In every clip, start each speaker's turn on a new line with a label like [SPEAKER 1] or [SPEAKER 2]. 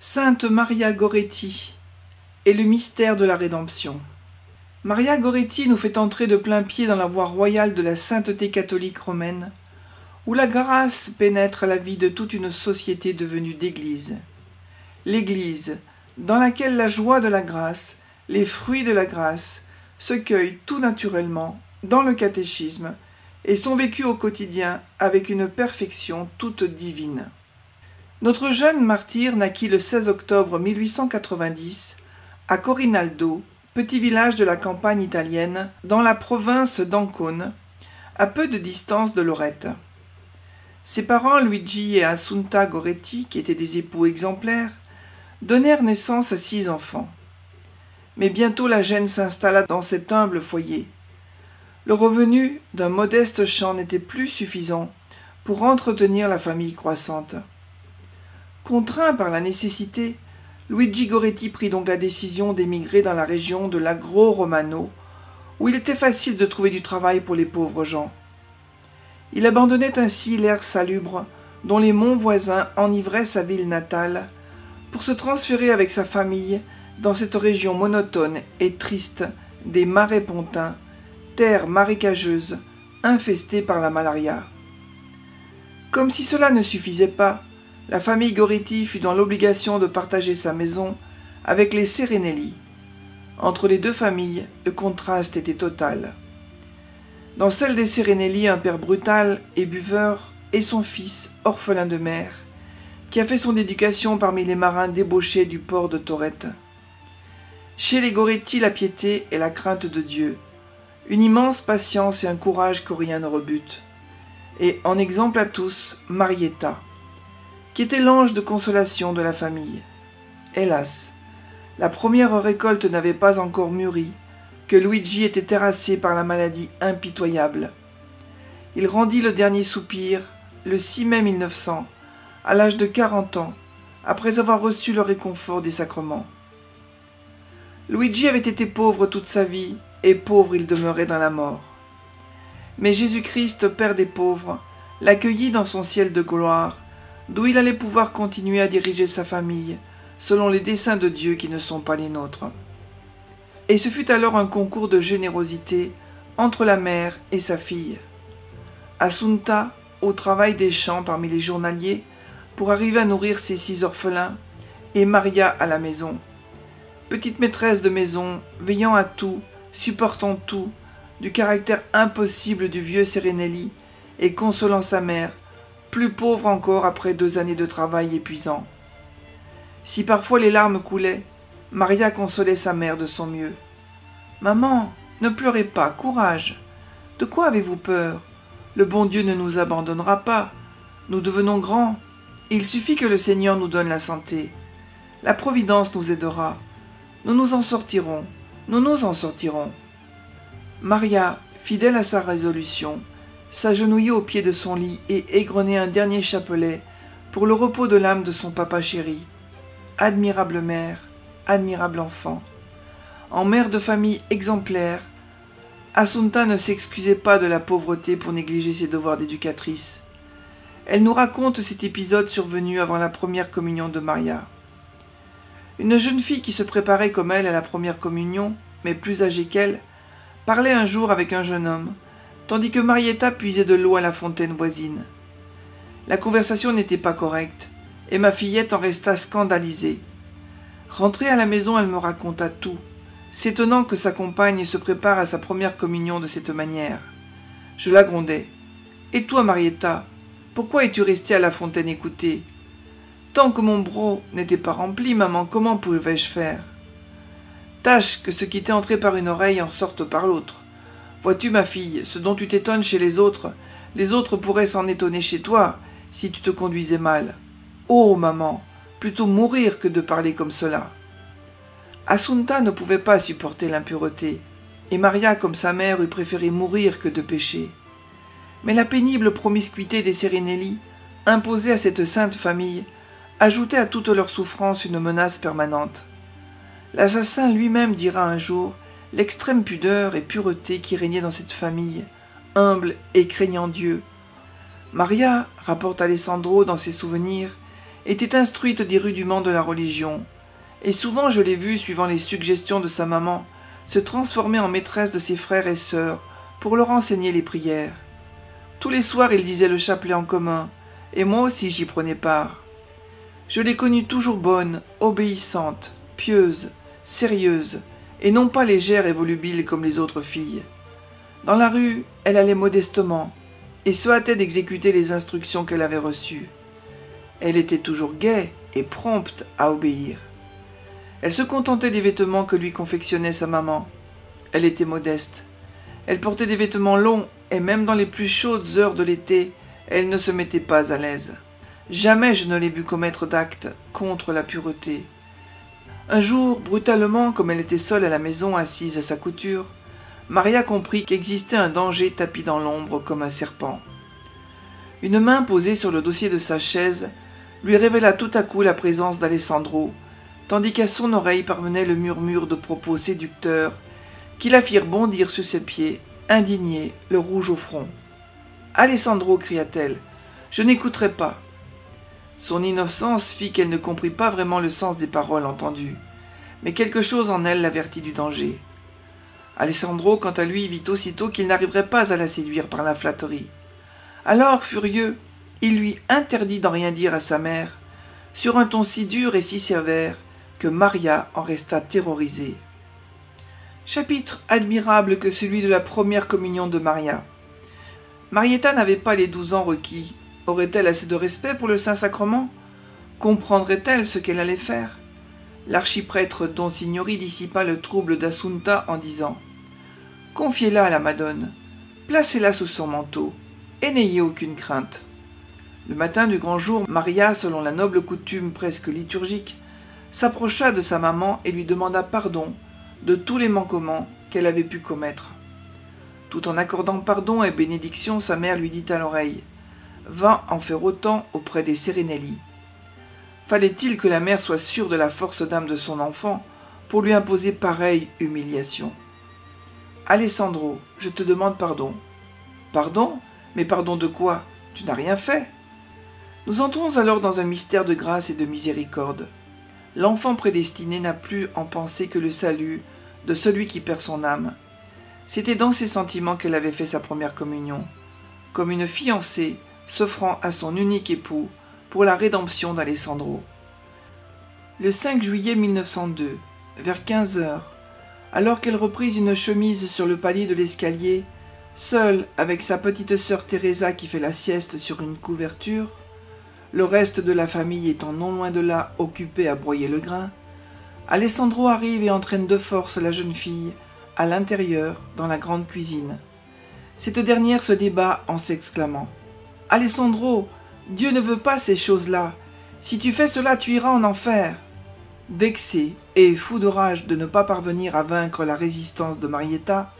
[SPEAKER 1] Sainte Maria Goretti et le mystère de la rédemption. Maria Goretti nous fait entrer de plain-pied dans la voie royale de la sainteté catholique romaine, où la grâce pénètre la vie de toute une société devenue d'église. L'Église, dans laquelle la joie de la grâce, les fruits de la grâce, se cueillent tout naturellement dans le catéchisme et sont vécus au quotidien avec une perfection toute divine. Notre jeune martyr naquit le 16 octobre 1890 à Corinaldo, petit village de la campagne italienne, dans la province d'Ancône, à peu de distance de Lorette. Ses parents, Luigi et Assunta Goretti, qui étaient des époux exemplaires, donnèrent naissance à 6 enfants. Mais bientôt la gêne s'installa dans cet humble foyer. Le revenu d'un modeste champ n'était plus suffisant pour entretenir la famille croissante. Contraint par la nécessité, Luigi Goretti prit donc la décision d'émigrer dans la région de l'Agro Romano, où il était facile de trouver du travail pour les pauvres gens. Il abandonnait ainsi l'air salubre dont les monts voisins enivraient sa ville natale, pour se transférer avec sa famille dans cette région monotone et triste des marais pontins, terre marécageuse infestée par la malaria. Comme si cela ne suffisait pas, la famille Goretti fut dans l'obligation de partager sa maison avec les Serenelli. Entre les deux familles, le contraste était total. Dans celle des Serenelli, un père brutal et buveur et son fils, orphelin de mère, qui a fait son éducation parmi les marins débauchés du port de Torrette. Chez les Goretti, la piété et la crainte de Dieu, une immense patience et un courage que rien ne rebute. Et en exemple à tous, Marietta, qui était l'ange de consolation de la famille. Hélas, la première récolte n'avait pas encore mûri, que Luigi était terrassé par la maladie impitoyable. Il rendit le dernier soupir le 6 mai 1900, à l'âge de 40 ans, après avoir reçu le réconfort des sacrements. Luigi avait été pauvre toute sa vie, et pauvre il demeurait dans la mort. Mais Jésus-Christ, Père des pauvres, l'accueillit dans son ciel de gloire, d'où il allait pouvoir continuer à diriger sa famille, selon les desseins de Dieu qui ne sont pas les nôtres. Et ce fut alors un concours de générosité entre la mère et sa fille. Assunta, au travail des champs parmi les journaliers, pour arriver à nourrir ses 6 orphelins, et Maria à la maison. Petite maîtresse de maison, veillant à tout, supportant tout, du caractère impossible du vieux Serenelli, et consolant sa mère, plus pauvre encore après 2 années de travail épuisant. Si parfois les larmes coulaient, Maria consolait sa mère de son mieux. « Maman, ne pleurez pas, courage. De quoi avez-vous peur? Le bon Dieu ne nous abandonnera pas. Nous devenons grands. Il suffit que le Seigneur nous donne la santé. La Providence nous aidera. Nous nous en sortirons. Nous nous en sortirons. » Maria, fidèle à sa résolution, s'agenouillait au pied de son lit et égrenait un dernier chapelet pour le repos de l'âme de son papa chéri. Admirable mère, admirable enfant. En mère de famille exemplaire, Assunta ne s'excusait pas de la pauvreté pour négliger ses devoirs d'éducatrice. Elle nous raconte cet épisode survenu avant la première communion de Maria. Une jeune fille qui se préparait comme elle à la première communion, mais plus âgée qu'elle, parlait un jour avec un jeune homme, tandis que Marietta puisait de l'eau à la fontaine voisine. La conversation n'était pas correcte, et ma fillette en resta scandalisée. Rentrée à la maison, elle me raconta tout, s'étonnant que sa compagne se prépare à sa première communion de cette manière. Je la grondai. « Et toi, Marietta, pourquoi es-tu restée à la fontaine écouter? Tant que mon broc n'était pas rempli, maman, comment pouvais-je faire? Tâche que ce qui t'est entré par une oreille en sorte par l'autre. Vois-tu, ma fille, ce dont tu t'étonnes chez les autres pourraient s'en étonner chez toi, si tu te conduisais mal. Oh, maman, plutôt mourir que de parler comme cela. » Assunta ne pouvait pas supporter l'impureté, et Maria, comme sa mère, eût préféré mourir que de pécher. Mais la pénible promiscuité des Serenelli, imposée à cette sainte famille, ajoutait à toutes leurs souffrances une menace permanente. L'assassin lui-même dira un jour l'extrême pudeur et pureté qui régnait dans cette famille, humble et craignant Dieu. Maria, rapporte Alessandro dans ses souvenirs, était instruite des rudiments de la religion, et souvent je l'ai vue, suivant les suggestions de sa maman, se transformer en maîtresse de ses frères et sœurs pour leur enseigner les prières. Tous les soirs, ils disaient le chapelet en commun, et moi aussi j'y prenais part. Je l'ai connue toujours bonne, obéissante, pieuse, sérieuse, et non pas légère et volubile comme les autres filles. Dans la rue, elle allait modestement, et se hâtait d'exécuter les instructions qu'elle avait reçues. Elle était toujours gaie et prompte à obéir. Elle se contentait des vêtements que lui confectionnait sa maman. Elle était modeste. Elle portait des vêtements longs, et même dans les plus chaudes heures de l'été, elle ne se mettait pas à l'aise. Jamais je ne l'ai vue commettre d'acte contre la pureté. Un jour, brutalement, comme elle était seule à la maison assise à sa couture, Maria comprit qu'existait un danger tapi dans l'ombre comme un serpent. Une main posée sur le dossier de sa chaise lui révéla tout à coup la présence d'Alessandro, tandis qu'à son oreille parvenait le murmure de propos séducteurs qui la firent bondir sur ses pieds, indignée, le rouge au front. « Alessandro » cria-t-elle, « je n'écouterai pas. » Son innocence fit qu'elle ne comprit pas vraiment le sens des paroles entendues, mais quelque chose en elle l'avertit du danger. Alessandro, quant à lui, vit aussitôt qu'il n'arriverait pas à la séduire par la flatterie. Alors, furieux, il lui interdit d'en rien dire à sa mère, sur un ton si dur et si sévère que Maria en resta terrorisée. Chapitre admirable que celui de la première communion de Maria. Marietta n'avait pas les 12 ans requis. Aurait-elle assez de respect pour le Saint-Sacrement? Comprendrait-elle ce qu'elle allait faire? L'archiprêtre Don Signori dissipa le trouble d'Assunta en disant « Confiez-la à la Madone, placez-la sous son manteau, et n'ayez aucune crainte. » Le matin du grand jour, Maria, selon la noble coutume presque liturgique, s'approcha de sa maman et lui demanda pardon de tous les manquements qu'elle avait pu commettre. Tout en accordant pardon et bénédiction, sa mère lui dit à l'oreille « Va en faire autant auprès des Serenelli. » Fallait-il que la mère soit sûre de la force d'âme de son enfant pour lui imposer pareille humiliation? « Alessandro, je te demande pardon. »« Pardon? Mais pardon de quoi? Tu n'as rien fait. » Nous entrons alors dans un mystère de grâce et de miséricorde. L'enfant prédestiné n'a plus en pensée que le salut de celui qui perd son âme. C'était dans ces sentiments qu'elle avait fait sa première communion, comme une fiancée s'offrant à son unique époux pour la rédemption d'Alessandro. Le 5 juillet 1902, vers 15 heures, alors qu'elle reprit une chemise sur le palier de l'escalier, seule avec sa petite sœur Teresa qui fait la sieste sur une couverture, le reste de la famille étant non loin de là occupé à broyer le grain, Alessandro arrive et entraîne de force la jeune fille à l'intérieur dans la grande cuisine. Cette dernière se débat en s'exclamant « Alessandro, Dieu ne veut pas ces choses-là. Si tu fais cela, tu iras en enfer. » Vexé et fou de rage de ne pas parvenir à vaincre la résistance de Marietta,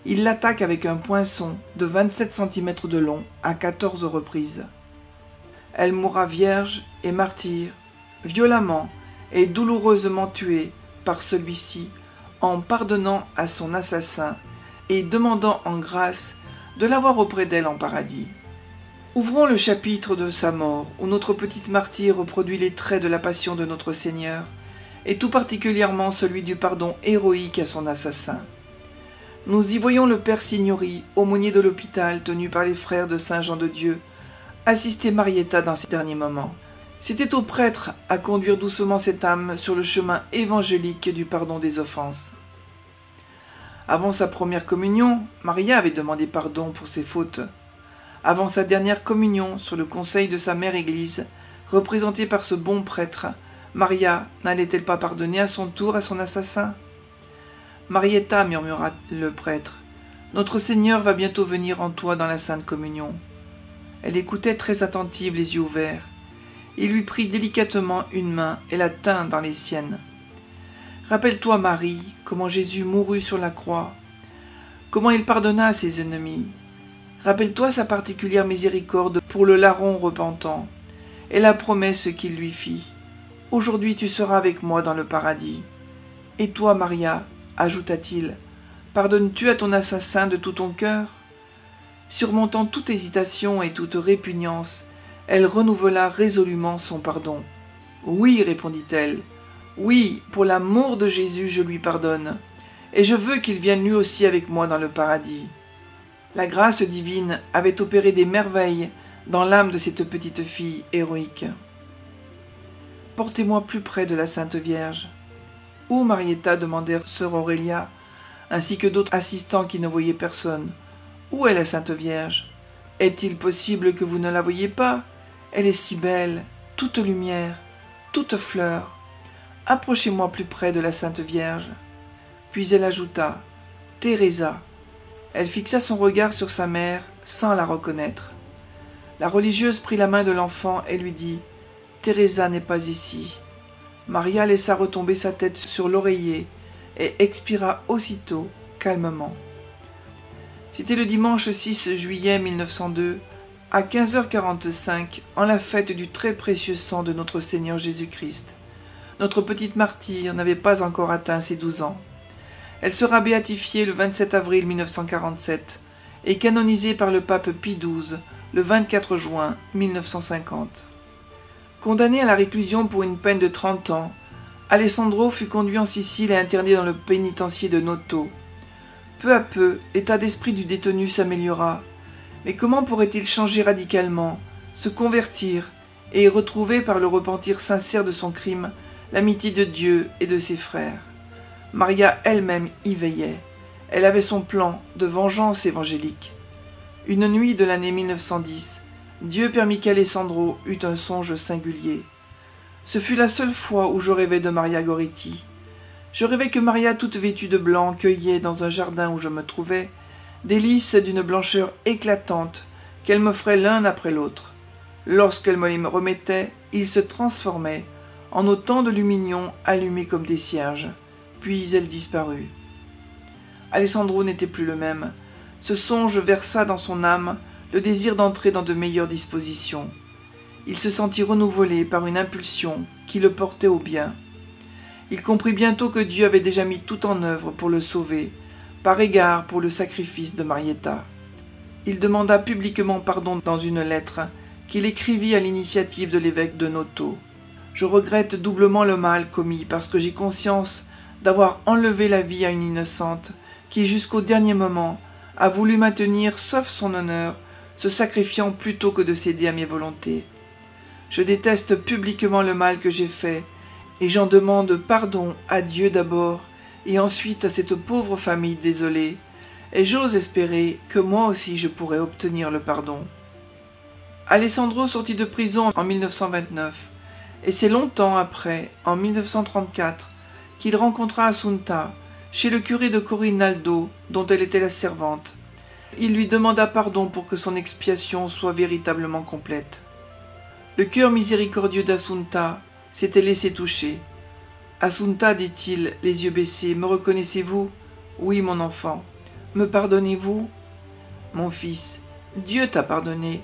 [SPEAKER 1] il l'attaque avec un poinçon de 27 cm de long à 14 reprises. Elle mourra vierge et martyre, violemment et douloureusement tuée par celui-ci, en pardonnant à son assassin et demandant en grâce de l'avoir auprès d'elle en paradis. Ouvrons le chapitre de sa mort, où notre petite martyre reproduit les traits de la passion de notre Seigneur, et tout particulièrement celui du pardon héroïque à son assassin. Nous y voyons le père Signori, aumônier de l'hôpital tenu par les frères de Saint-Jean-de-Dieu, assister Marietta dans ses derniers moments. C'était au prêtre à conduire doucement cette âme sur le chemin évangélique du pardon des offenses. Avant sa première communion, Maria avait demandé pardon pour ses fautes. Avant sa dernière communion, sur le conseil de sa mère Église, représentée par ce bon prêtre, Maria n'allait-elle pas pardonner à son tour à son assassin? « Marietta, murmura le prêtre, notre Seigneur va bientôt venir en toi dans la Sainte Communion. » Elle écoutait très attentive, les yeux ouverts. Il lui prit délicatement une main et la tint dans les siennes. « Rappelle-toi, Marie, comment Jésus mourut sur la croix, comment il pardonna à ses ennemis. Rappelle-toi sa particulière miséricorde pour le larron repentant, et la promesse qu'il lui fit. Aujourd'hui tu seras avec moi dans le paradis. Et toi, Maria, ajouta-t-il, pardonnes-tu à ton assassin de tout ton cœur? » Surmontant toute hésitation et toute répugnance, elle renouvela résolument son pardon. « Oui, répondit-elle, oui, pour l'amour de Jésus, je lui pardonne, et je veux qu'il vienne lui aussi avec moi dans le paradis. » La grâce divine avait opéré des merveilles dans l'âme de cette petite fille héroïque. « Portez-moi plus près de la Sainte Vierge. »« Où, Marietta ?» demandèrent sœur Aurélia, ainsi que d'autres assistants qui ne voyaient personne. « Où est la Sainte Vierge? Est-il possible que vous ne la voyiez pas? Elle est si belle, toute lumière, toute fleur. Approchez-moi plus près de la Sainte Vierge. » Puis elle ajouta « Teresa ». Elle fixa son regard sur sa mère sans la reconnaître. La religieuse prit la main de l'enfant et lui dit « Teresa n'est pas ici ». Maria laissa retomber sa tête sur l'oreiller et expira aussitôt, calmement. C'était le dimanche 6 juillet 1902, à 15h45, en la fête du très précieux sang de notre Seigneur Jésus-Christ. Notre petite martyre n'avait pas encore atteint ses 12 ans. Elle sera béatifiée le 27 avril 1947 et canonisée par le pape Pie XII le 24 juin 1950. Condamné à la réclusion pour une peine de 30 ans, Alessandro fut conduit en Sicile et interné dans le pénitencier de Noto. Peu à peu, l'état d'esprit du détenu s'améliora. Mais comment pourrait-il changer radicalement, se convertir et retrouver par le repentir sincère de son crime l'amitié de Dieu et de ses frères? Maria elle-même y veillait. Elle avait son plan de vengeance évangélique. Une nuit de l'année 1910, Dieu permit qu'Alessandro eût un songe singulier. Ce fut la seule fois où je rêvais de Maria Goretti. Je rêvais que Maria, toute vêtue de blanc, cueillait, dans un jardin où je me trouvais, des lys d'une blancheur éclatante qu'elle m'offrait l'un après l'autre. Lorsqu'elle me les remettait, ils se transformaient en autant de lumignons allumés comme des cierges. Puis elle disparut. Alessandro n'était plus le même. Ce songe versa dans son âme le désir d'entrer dans de meilleures dispositions. Il se sentit renouvelé par une impulsion qui le portait au bien. Il comprit bientôt que Dieu avait déjà mis tout en œuvre pour le sauver, par égard pour le sacrifice de Marietta. Il demanda publiquement pardon dans une lettre qu'il écrivit à l'initiative de l'évêque de Noto. « Je regrette doublement le mal commis parce que j'ai conscience d'avoir enlevé la vie à une innocente qui, jusqu'au dernier moment, a voulu maintenir, sauf son honneur, se sacrifiant plutôt que de céder à mes volontés. Je déteste publiquement le mal que j'ai fait, et j'en demande pardon à Dieu d'abord, et ensuite à cette pauvre famille désolée, et j'ose espérer que moi aussi je pourrai obtenir le pardon. » Alessandro sortit de prison en 1929, et c'est longtemps après, en 1934, qu'il rencontra Assunta, chez le curé de Corinaldo, dont elle était la servante. Il lui demanda pardon pour que son expiation soit véritablement complète. Le cœur miséricordieux d'Assunta s'était laissé toucher. « Assunta, dit-il, les yeux baissés, me reconnaissez-vous? Oui, mon enfant. Me pardonnez-vous? Mon fils, Dieu t'a pardonné.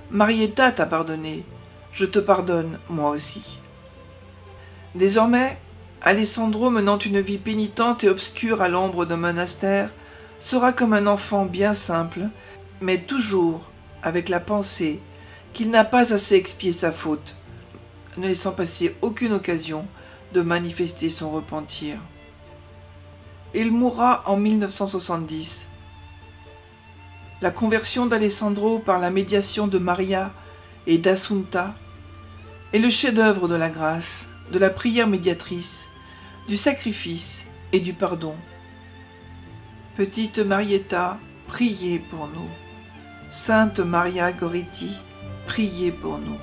[SPEAKER 1] Marietta t'a pardonné. Je te pardonne, moi aussi. » Désormais, Alessandro, menant une vie pénitente et obscure à l'ombre d'un monastère, sera comme un enfant bien simple, mais toujours avec la pensée qu'il n'a pas assez expié sa faute, ne laissant passer aucune occasion de manifester son repentir. Il mourra en 1970. La conversion d'Alessandro par la médiation de Maria et d'Assunta est le chef-d'œuvre de la grâce, de la prière médiatrice, du sacrifice et du pardon. Petite Marietta, priez pour nous. Sainte Maria Goretti, priez pour nous.